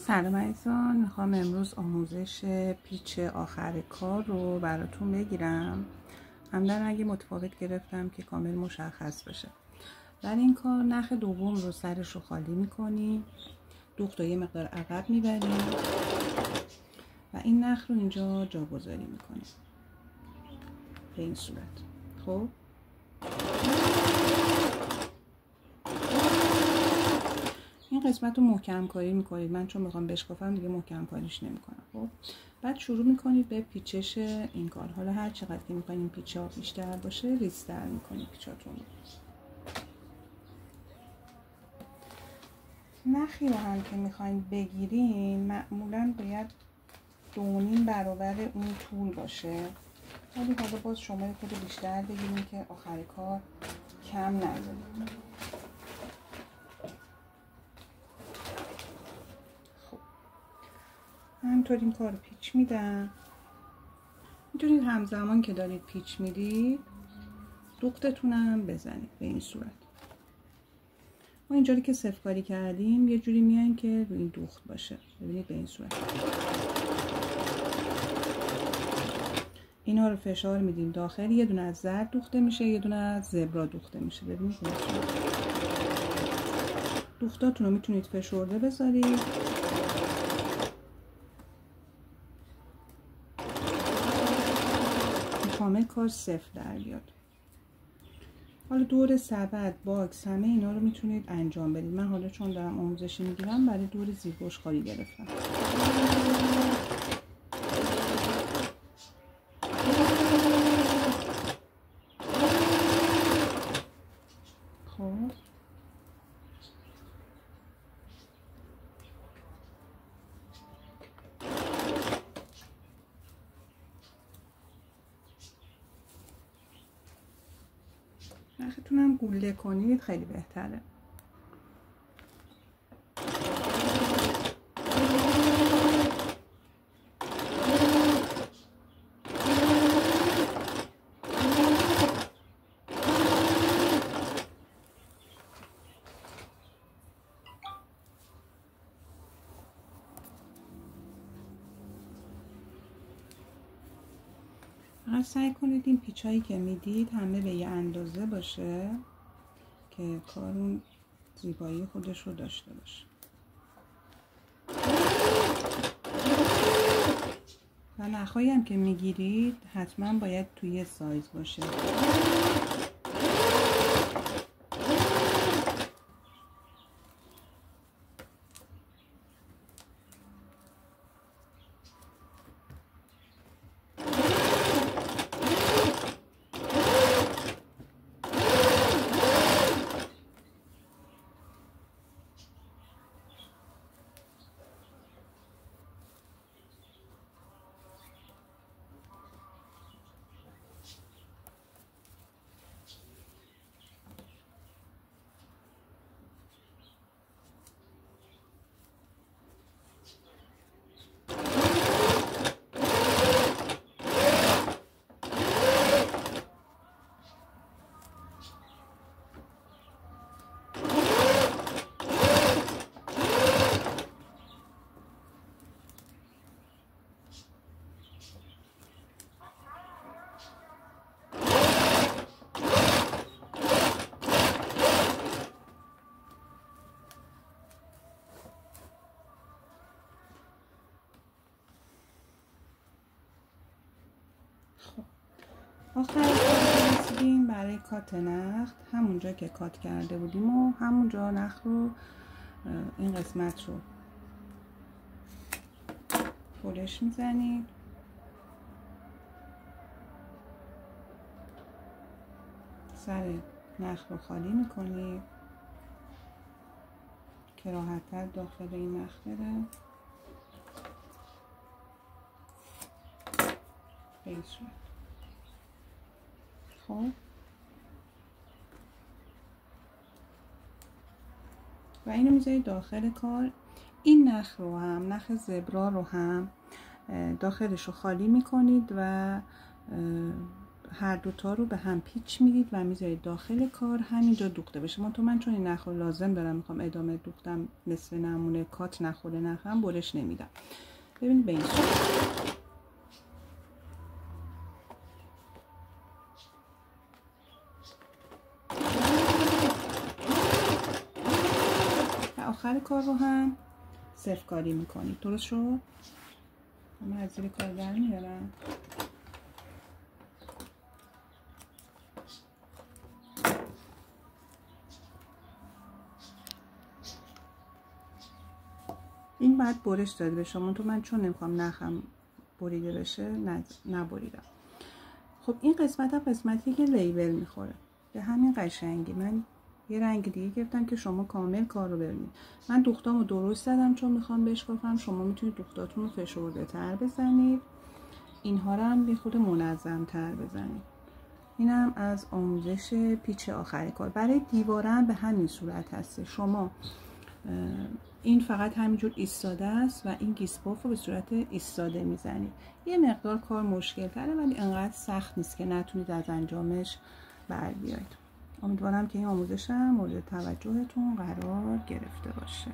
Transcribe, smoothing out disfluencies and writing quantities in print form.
سلام عزیزان، میخوام امروز آموزش پیچ آخر کار رو براتون بگیرم. عمدن اگه متفاوت گرفتم که کامل مشخص بشه. برای این کار نخ دوم رو سرش رو خالی میکنیم، دوخت رو یه مقدار عقب میبریم و این نخ رو اینجا جاگذاری میکنیم به این صورت. خب این قسمت رو محکم کاری میکنید. من چون میخوام بشکافم دیگه محکم کاریش نمیکنم. خب بعد شروع میکنید به پیچش این کار. حالا هر چقدر که میخواین این پیچ ها بیشتر باشه ریزتر میکنید پیچاتون. نخی رو هم که میخواین بگیرین معمولا باید 2.5 برابر اون طول باشه، ولی حالا باز شما یه خود بیشتر بگیرین که آخر کار کم نذارید. همینطور این کار رو پیچ میدم. میتونید همزمان که دارید پیچ میدید دوختتونم بزنید به این صورت. ما اینجوری که صفر کاری کردیم یه جوری میان که روی این دوخت باشه. ببینید به این صورت. اینا رو فشار میدیم داخل. یه دونه از زرد دوخته میشه، یه دونه از زبرا دوخته میشه. ببینید به این صورت. دوختاتون رو میتونید فشرده بذارید. کامل کار صفر در بیاد. حالا دور سبد، باکس، همه اینا رو میتونید انجام بدید. من حالا چون دارم آموزشی میگیرم برای دور زیر بشقاری گرفتم. خب نختونم گوله کنید خیلی بهتره. فقط سعی کنید این پیچایی که میدید همه به یه اندازه باشه که کارون زیبایی خودش رو داشته باشه. و نخایی هم که میگیرید حتما باید توی سایز باشه. آخر رسیدیم برای کات نخ. همونجا که کات کرده بودیم و همونجا نخ رو این قسمت رو فولش میزنید. سر نخ رو خالی میکنید که راحت‌تر داخل این نخ بره. به این صورت. خب و اینو میذارید داخل کار. این نخ رو هم، نخ زبرا رو هم داخلش رو خالی میکنید و هر دوتا رو به هم پیچ میدید و میذارید داخل کار همینجا دوخته بشه. من چون این نخ رو لازم دارم میخوام ادامه دوختم نصف نمونه کات نخوره نخم برش نمیدم. ببینید به این صورت. آخر کار رو هم صفر کاری میکنید. درست شد؟ من از زیر کار در میارم. این بعد برش داده بشه. من چون نمیخوام نخم بریده بشه نبریدم. خب این قسمت هم قسمتی که لیبل میخوره. به همین قشنگی من یه رنگ دیگه گرفتم که شما کامل کار رو ببینید. من دوختامو درست زدم چون میخوام بشکافم. شما میتونید دوختاتون رو فشرده تر بزنید. اینها رو هم یه خود منظم تر بزنید. اینم از آموزش پیچ آخر کار. برای دیوارم به همین صورت هست. شما این فقط همینجور ایستاده است و این گیسپاف رو به صورت ایستاده میزنید. یه مقدار کار مشکل تره ولی انقدر سخت نیست که نتونید از انجامش بر بیاید. امیدوارم که این آموزشم مورد توجهتون قرار گرفته باشه.